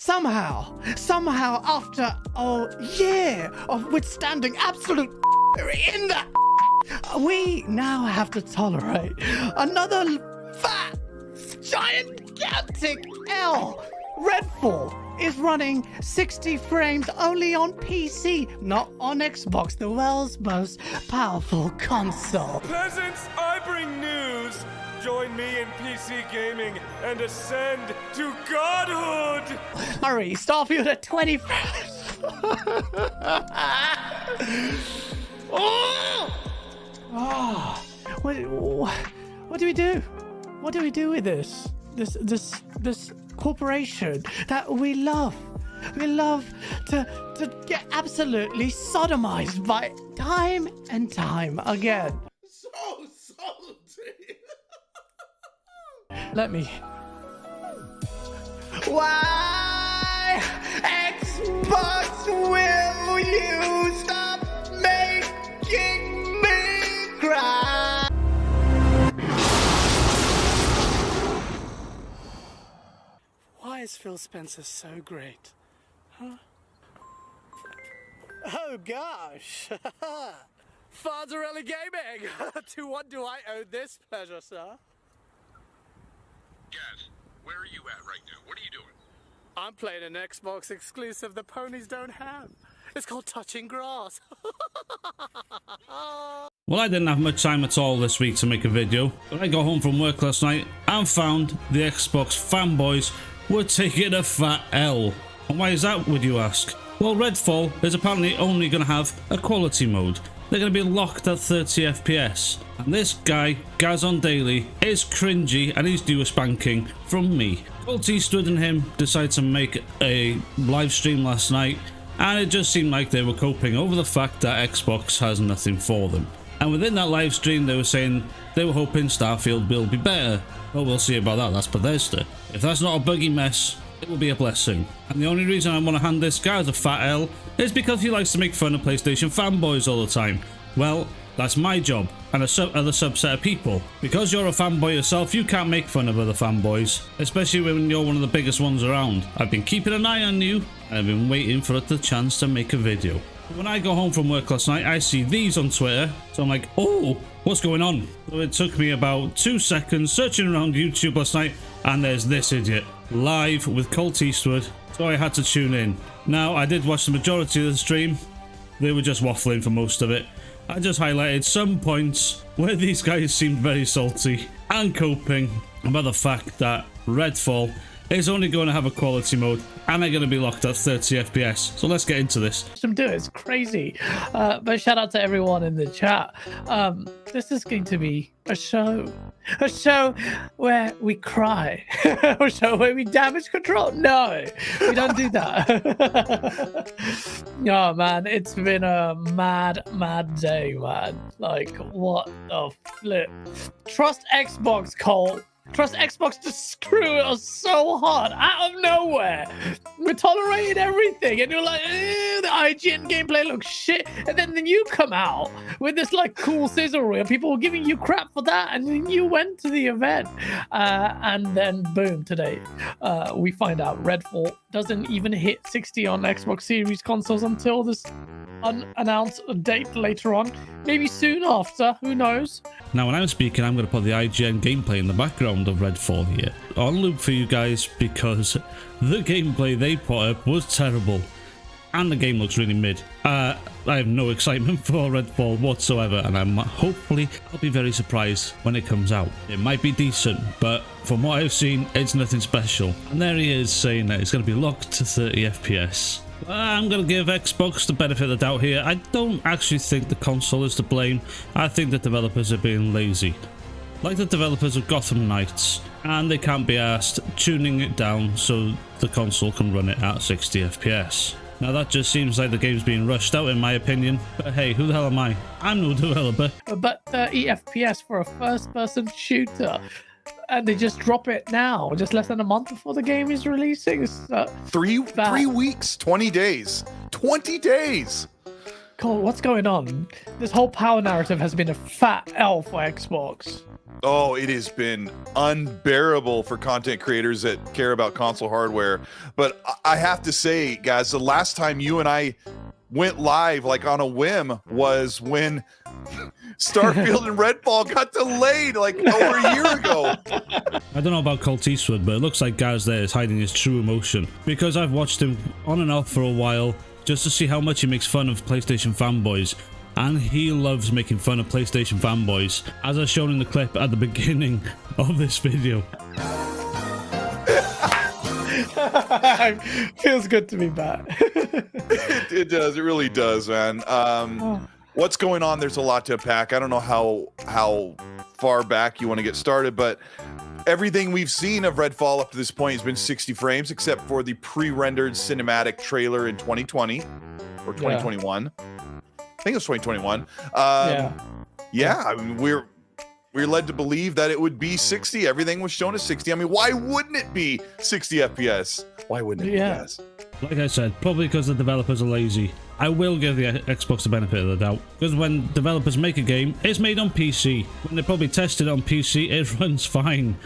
somehow, after a year of withstanding absolute in that, we now have to tolerate another fat, gigantic L. Redfall is running 60 frames only on PC, not on Xbox, the world's most powerful console. Peasants, I bring news. Join me in PC gaming and ascend to godhood. Hurry, Starfield at 20 frames. What do we do? What do we do with this corporation that we love? We love to get absolutely sodomized by time and time again. So salty. Let me. Why, Xbox, will you stop making me cry? Why is Phil Spencer so great? Huh? Oh gosh! Fardarelli Gaming! To what do I owe this pleasure, sir? Gaz, where are you at right now? What are you doing? I'm playing an Xbox exclusive the ponies don't have. It's called Touching Grass. Well, I didn't have much time at all this week to make a video, but I got home from work last night and found the Xbox fanboys were taking a fat L. And why is that, would you ask? Well, Redfall is apparently only going to have a quality mode. They're going to be locked at 30 FPS. And this guy, Gaz on Daily, is cringy and he's due a spanking from me. Colt Eastwood and him decided to make a live stream last night, and it just seemed like they were coping over the fact that Xbox has nothing for them. And within that live stream they were saying they were hoping Starfield will be better. Well, we'll see about that, that's Bethesda. If that's not a buggy mess, it will be a blessing. And the only reason I want to hand this guy as a fat L is because he likes to make fun of PlayStation fanboys all the time. Well, that's my job, and other subset of people. Because you're a fanboy yourself, you can't make fun of other fanboys, especially when you're one of the biggest ones around. I've been keeping an eye on you, and I've been waiting for the chance to make a video. When I got home from work last night, I see these on Twitter, so I'm like, oh, what's going on? So it took me about 2 seconds searching around YouTube last night, and there's this idiot, live with Colt Eastwood, so I had to tune in. Now, I did watch the majority of the stream. They were just waffling for most of it. I just highlighted some points where these guys seemed very salty and coping about the fact that Redfall is only going to have a quality mode and they're going to be locked at 30 FPS. So let's get into this. It's crazy. But shout out to everyone in the chat. This is going to be a show where we cry. A show where we damage control. No, we don't do that. Oh man, it's been a mad day, man. Like, what the flip? Trust Xbox, Cole. Trust Xbox to screw us so hard out of nowhere. We're tolerating everything, and you're like, the IGN gameplay looks shit, and then you come out with this like cool sizzle reel. People were giving you crap for that, and then you went to the event, and then boom, today we find out Redfall doesn't even hit 60 on Xbox Series consoles until this unannounced date later on, maybe soon after, who knows. Now when I'm speaking, I'm going to put the IGN gameplay in the background of Redfall here on loop for you guys, because the gameplay they put up was terrible and the game looks really mid. I have no excitement for Redfall whatsoever, and hopefully I'll be very surprised when it comes out. It might be decent, but from what I've seen, it's nothing special. And there he is saying that it's going to be locked to 30 FPS. I'm going to give Xbox the benefit of the doubt here. I don't actually think the console is to blame. I think the developers are being lazy. Like the developers of Gotham Knights, and they can't be asked tuning it down so the console can run it at 60 FPS. Now that just seems like the game's being rushed out in my opinion, but hey, who the hell am I? I'm no developer. But 30 FPS for a first-person shooter, and they just drop it now, just less than a month before the game is releasing. It's, 3 weeks, 20 days. 20 days. Cole, what's going on? This whole power narrative has been a fat L for Xbox. Oh, it has been unbearable for content creators that care about console hardware. But I have to say, guys, the last time you and I went live like on a whim was when Starfield and Redfall got delayed like over a year ago. I don't know about Colt Eastwood, but it looks like Gaz there is hiding his true emotion, because I've watched him on and off for a while just to see how much he makes fun of PlayStation fanboys. And he loves making fun of PlayStation fanboys, as I've shown in the clip at the beginning of this video. Feels good to be back. It does. It really does, man. What's going on? There's a lot to unpack. I don't know how far back you want to get started, but everything we've seen of Redfall up to this point has been 60 frames, except for the pre-rendered cinematic trailer in 2020 or 2021. I think it was 2021. Yeah. I mean, we're led to believe that it would be 60. Everything was shown as 60. I mean, why wouldn't it be 60 FPS? Why wouldn't it be, guys? Like I said, probably because the developers are lazy. I will give the Xbox the benefit of the doubt, because when developers make a game, it's made on PC. When they probably tested on PC, it runs fine.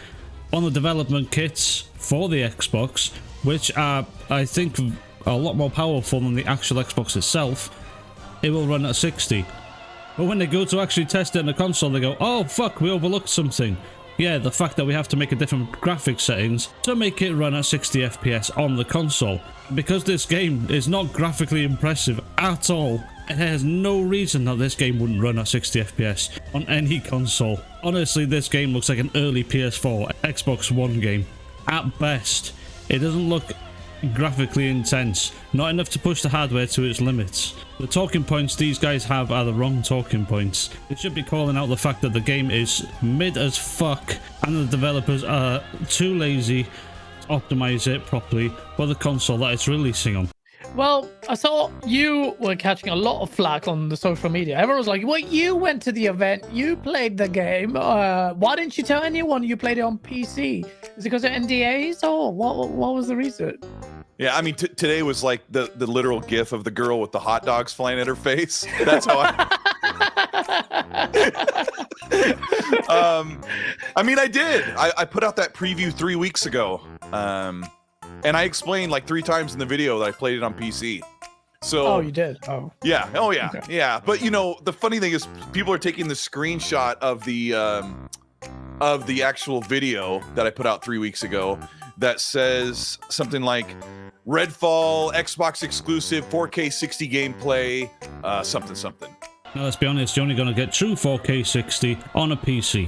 On the development kits for the Xbox, which are, I think, a lot more powerful than the actual Xbox itself, it will run at 60. But when they go to actually test it on the console, they go, oh fuck, we overlooked something. Yeah, the fact that we have to make a different graphics settings to make it run at 60 FPS on the console. Because this game is not graphically impressive at all, it has no reason that this game wouldn't run at 60 FPS on any console. Honestly, this game looks like an early PS4, Xbox One game. At best, it doesn't look graphically intense, not enough to push the hardware to its limits. The talking points these guys have are the wrong talking points. They should be calling out the fact that the game is mid as fuck and the developers are too lazy to optimize it properly for the console that it's releasing on. Well, I saw you were catching a lot of flack on the social media. Everyone was like, well, you went to the event, you played the game. Why didn't you tell anyone you played it on PC? Is it because of NDAs or what was the reason? Yeah, I mean, today was like the literal gif of the girl with the hot dogs flying at her face. That's how I mean, I did. I put out that preview 3 weeks ago. And I explained like 3 times in the video that I played it on PC. So oh, you did? Oh. Yeah. Oh, yeah. Okay. Yeah. But, you know, the funny thing is people are taking the screenshot of the actual video that I put out 3 weeks ago that says something like Redfall, Xbox exclusive, 4K 60 gameplay, something. Now, let's be honest, you're only going to get true 4K 60 on a PC.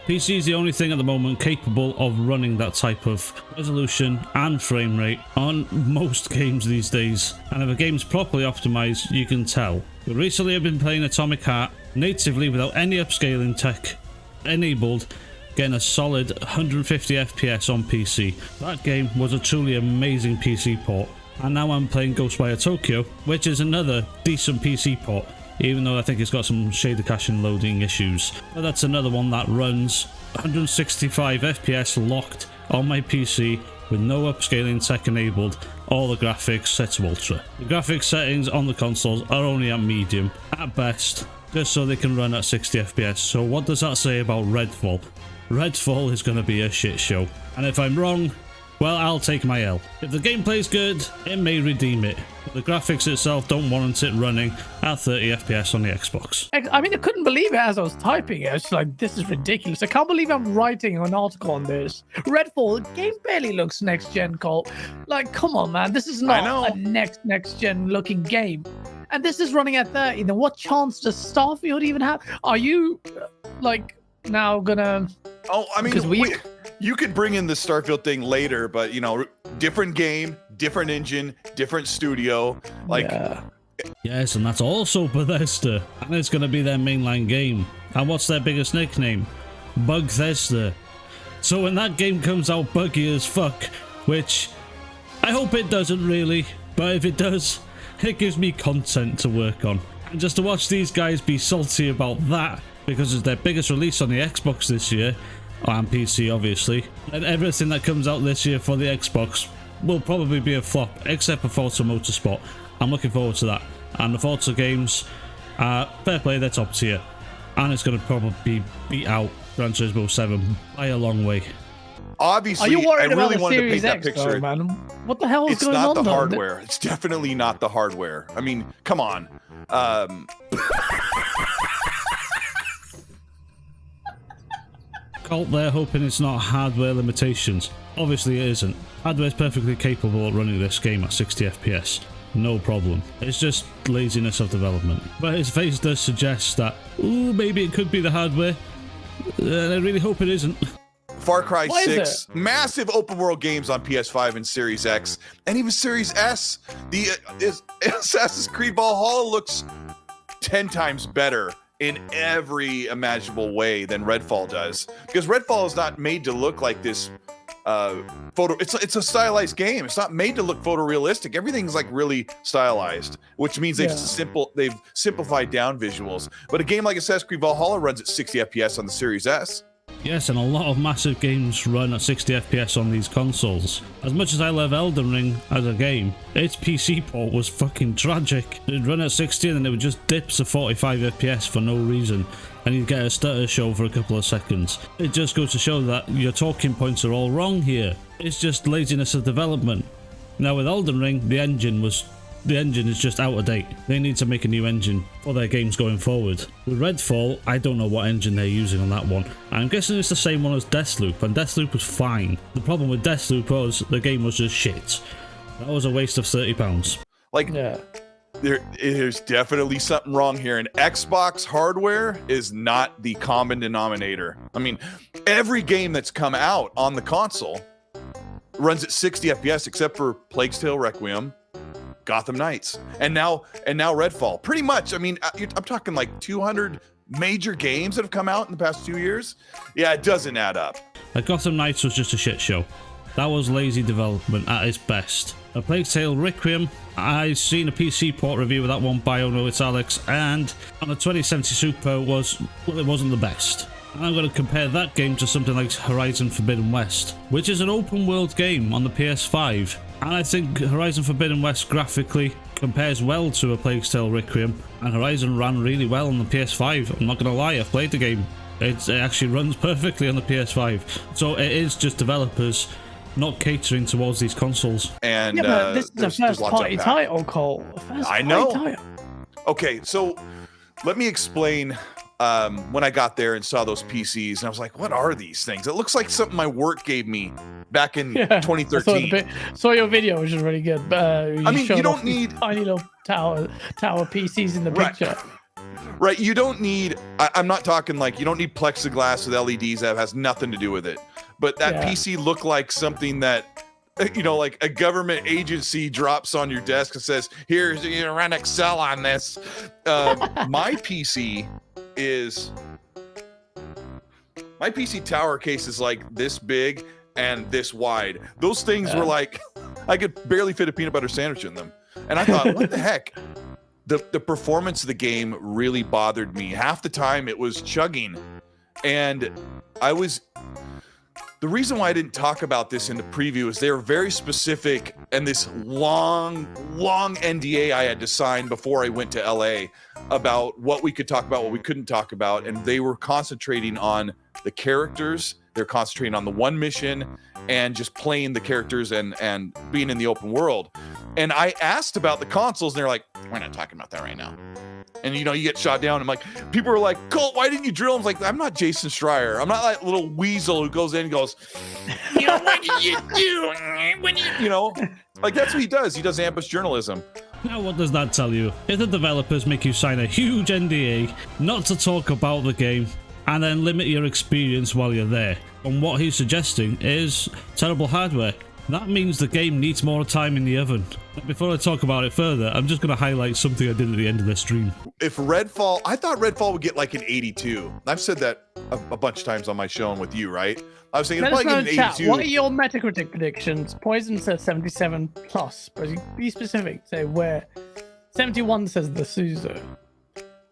PC is the only thing at the moment capable of running that type of resolution and frame rate on most games these days. And if a game's properly optimized, you can tell. But recently I've been playing Atomic Heart natively without any upscaling tech enabled, getting a solid 150 FPS on PC. That game was a truly amazing PC port. And now I'm playing Ghostwire Tokyo, which is another decent PC port, even though I think it's got some shader cache and loading issues. But that's another one that runs 165 FPS locked on my PC with no upscaling tech enabled, all the graphics set to ultra. The graphics settings on the consoles are only at medium, at best, just so they can run at 60 FPS. So what does that say about Redfall? Redfall is going to be a shit show. And if I'm wrong, well, I'll take my L. If the gameplay's good, it may redeem it. But the graphics itself don't warrant it running at 30 FPS on the Xbox. I mean, I couldn't believe it as I was typing it. It's like, this is ridiculous. I can't believe I'm writing an article on this. Redfall, the game barely looks next-gen, Cole. Like, come on, man. This is not a next-gen looking game. And this is running at 30. Then what chance does Starfield even have? Are you, like, now gonna... Oh, I mean, you could bring in the Starfield thing later, but, you know, different game, different engine, different studio. Like, yes, and that's also Bethesda, and it's going to be their mainline game. And what's their biggest nickname? Bugthesda. So when that game comes out buggy as fuck, which I hope it doesn't really, but if it does, it gives me content to work on. And just to watch these guys be salty about that, because it's their biggest release on the Xbox this year, and PC obviously, and everything that comes out this year for the Xbox will probably be a flop, except for Forza Motorsport. I'm looking forward to that. And the Forza games, fair play, they're top tier. And it's going to probably beat out Gran Turismo 7 by a long way. Obviously, Are you worried I about really the wanted to Series paint that X, picture. though, man? What the hell is It's going not on? the though? hardware. It's definitely not the hardware. I mean, come on. Colt there hoping it's not hardware limitations. Obviously it isn't. Hardware is perfectly capable of running this game at 60 FPS. No problem. It's just laziness of development. But his face does suggest that, ooh, maybe it could be the hardware. And I really hope it isn't. Far Cry What is 6, massive open world games on PS5 and Series X, and even Series S. The Assassin's Creed Valhalla looks 10 times better in every imaginable way than Redfall does, because Redfall is not made to look like this it's a stylized game. It's not made to look photorealistic. Everything's like really stylized, which means they've simplified down visuals. But a game like Assassin's Creed Valhalla runs at 60 FPS on the Series S. Yes, and a lot of massive games run at 60 FPS on these consoles. As much as I love Elden Ring as a game, its PC port was fucking tragic. It'd run at 60 and then it would just dip to 45 FPS for no reason, and you'd get a stutter show for a couple of seconds. It just goes to show that your talking points are all wrong here. It's just laziness of development. Now with Elden Ring, the engine is just out of date. They need to make a new engine for their games going forward. With Redfall, I don't know what engine they're using on that one. I'm guessing it's the same one as Deathloop, and Deathloop was fine. The problem with Deathloop was the game was just shit. That was a waste of £30. Like, there's definitely something wrong here, and Xbox hardware is not the common denominator. I mean, every game that's come out on the console runs at 60 FPS except for Plague's Tale Requiem, Gotham Knights, and now Redfall. Pretty much, I mean, I'm talking like 200 major games that have come out in the past 2 years. Yeah, it doesn't add up. Gotham Knights was just a shit show. That was lazy development at its best. A Plague Tale Requiem, I've seen a PC port review of that one by Oh No It's Alex, and on the 2070 Super it wasn't the best. I'm going to compare that game to something like Horizon Forbidden West, which is an open world game on the PS5. And I think Horizon Forbidden West graphically compares well to A Plague Tale Requiem, and Horizon ran really well on the PS5. I'm not going to lie, I've played the game. It actually runs perfectly on the PS5. So it is just developers not catering towards these consoles. And but this is a first-party title, Cole. I know. Okay, so let me explain. When I got there and saw those PCs, and I was like, what are these things? It looks like something my work gave me back in 2013. Saw your video, which is really good. I mean, you don't need tiny little tower PCs in the picture. Right, you don't need, I'm not talking like, you don't need plexiglass with LEDs. That has nothing to do with it. But that PC looked like something that, you know, like a government agency drops on your desk and says, here's, you know, run Excel on this. My PC tower case is like this big and this wide. Those things were like, I could barely fit a peanut butter sandwich in them. And I thought, what the heck? The performance of the game really bothered me. Half the time it was chugging. And the reason why I didn't talk about this in the preview is they were very specific, and this long NDA I had to sign before I went to LA about what we could talk about, what we couldn't talk about, and they were concentrating on the characters. They're concentrating on the one mission and just playing the characters and being in the open world. And I asked about the consoles, and they're like, we're not talking about that right now. And, you know, you get shot down. I'm like, people are like, Colt, why didn't you drill? I'm like, I'm not Jason Schreier. I'm not that little weasel who goes in and goes, you know, what did you do? You know, like that's what he does. He does ambush journalism. Now, what does that tell you? If the developers make you sign a huge NDA not to talk about the game and then limit your experience while you're there, and what he's suggesting is terrible hardware, that means the game needs more time in the oven. Before I talk about it further, I'm just going to highlight something I did at the end of this stream. If Redfall, I thought Redfall would get like an 82. I've said that a bunch of times on my show and with you, right? I was thinking it'd probably get an 82. What are your Metacritic predictions? Poison says 77 plus, but be specific. Say where 71 says the Suzu.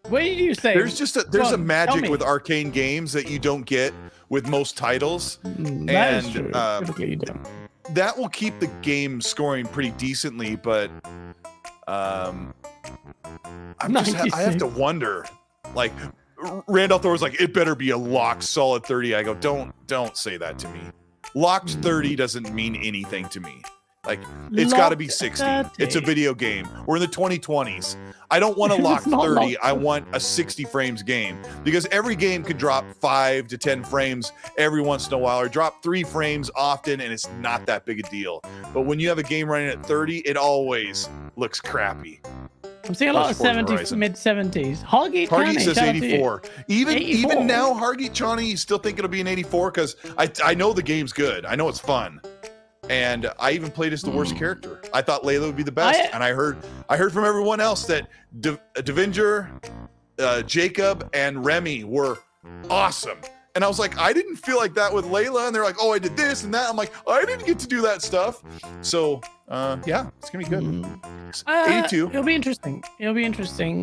Where do you say? There's a magic with arcane games that you don't get with most titles. That is true. Typically you don't. that will keep the game scoring pretty decently, but I have to wonder, like Randall Thor was like, it better be a locked solid 30. I go, don't say that to me. Locked 30 doesn't mean anything to me. Like, it's got to be 60. 30. It's a video game. We're in the 2020s. I don't want a locked 30. I want a 60 frames game, because every game could drop 5 to 10 frames every once in a while, or drop 3 frames often, and it's not that big a deal. But when you have a game running at 30, it always looks crappy. I'm seeing a lot of 70s, mid 70s. Hargeet says 84. Even now, Hargeet Chani is still thinking it'll be an 84, because I know the game's good. I know it's fun. And I even played as the worst character. I thought Layla would be the best, and I heard from everyone else that Devinger, Jacob, and Remy were awesome. And I was like, I didn't feel like that with Layla. And they're like, oh, I did this and that. I'm like, I didn't get to do that stuff. So yeah, it's gonna be good. 82. It'll be interesting.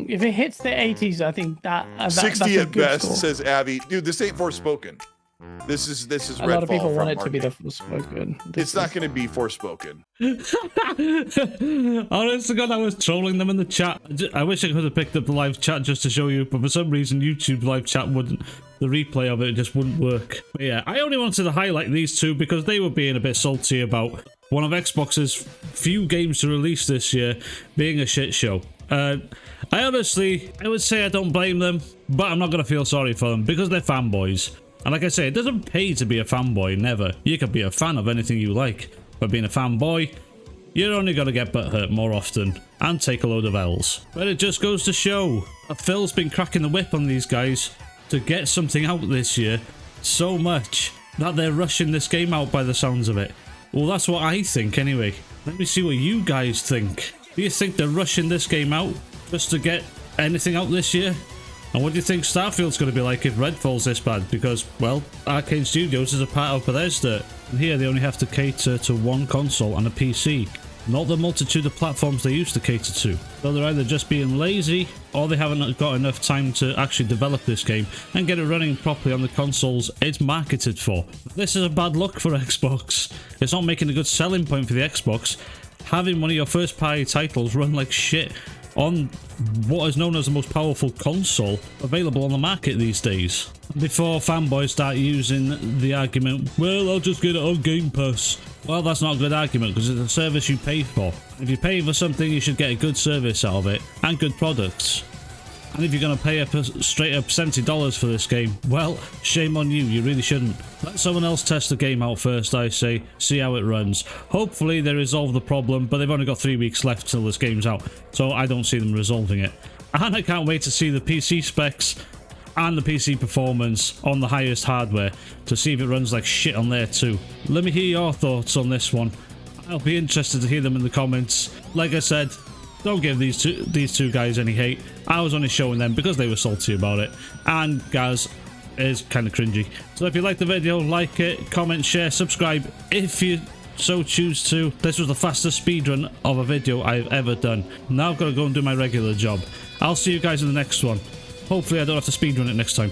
If it hits the 80s, I think that 60 that's at best, score. says Abby. Dude, this ain't Forspoken. This is a lot of people Redfall want it from to be the Arcane. Forspoken. It's not going to be Forspoken. Honest to God, I was trolling them in the chat. I wish I could have picked up the live chat just to show you, but for some reason YouTube live chat wouldn't. The replay of it just wouldn't work. But yeah, I only wanted to highlight these two because they were being a bit salty about one of Xbox's few games to release this year being a shit show. I would say I don't blame them, but I'm not going to feel sorry for them because they're fanboys. And like I say, it doesn't pay to be a fanboy, never. You can be a fan of anything you like, but being a fanboy, you're only going to get butthurt more often and take a load of L's. But it just goes to show that Phil's been cracking the whip on these guys to get something out this year so much that they're rushing this game out by the sounds of it. Well, that's what I think anyway. Let me see what you guys think. Do you think they're rushing this game out just to get anything out this year? And what do you think Starfield's going to be like if Redfall's this bad? Because, well, Arcane Studios is a part of Bethesda, and here they only have to cater to one console and a PC, not the multitude of platforms they used to cater to. So they're either just being lazy, or they haven't got enough time to actually develop this game and get it running properly on the consoles it's marketed for. This is a bad look for Xbox. It's not making a good selling point for the Xbox. Having one of your first party titles run like shit on what is known as the most powerful console available on the market these days. Before fanboys start using the argument, well, I'll just get it on Game Pass. Well, that's not a good argument because it's a service you pay for. If you pay for something, you should get a good service out of it and good products. And if you're going to pay straight up $70 for this game, well, shame on you, you really shouldn't. Let someone else test the game out first, I say, see how it runs. Hopefully they resolve the problem, but they've only got 3 weeks left till this game's out, so I don't see them resolving it. And I can't wait to see the PC specs and the PC performance on the highest hardware to see if it runs like shit on there too. Let me hear your thoughts on this one. I'll be interested to hear them in the comments. Like I said, don't give these two guys any hate. I was only showing them because they were salty about it. And Gaz is kind of cringy. So if you like the video, like it, comment, share, subscribe if you so choose to. This was the fastest speedrun of a video I've ever done. Now I've got to go and do my regular job. I'll see you guys in the next one. Hopefully I don't have to speedrun it next time.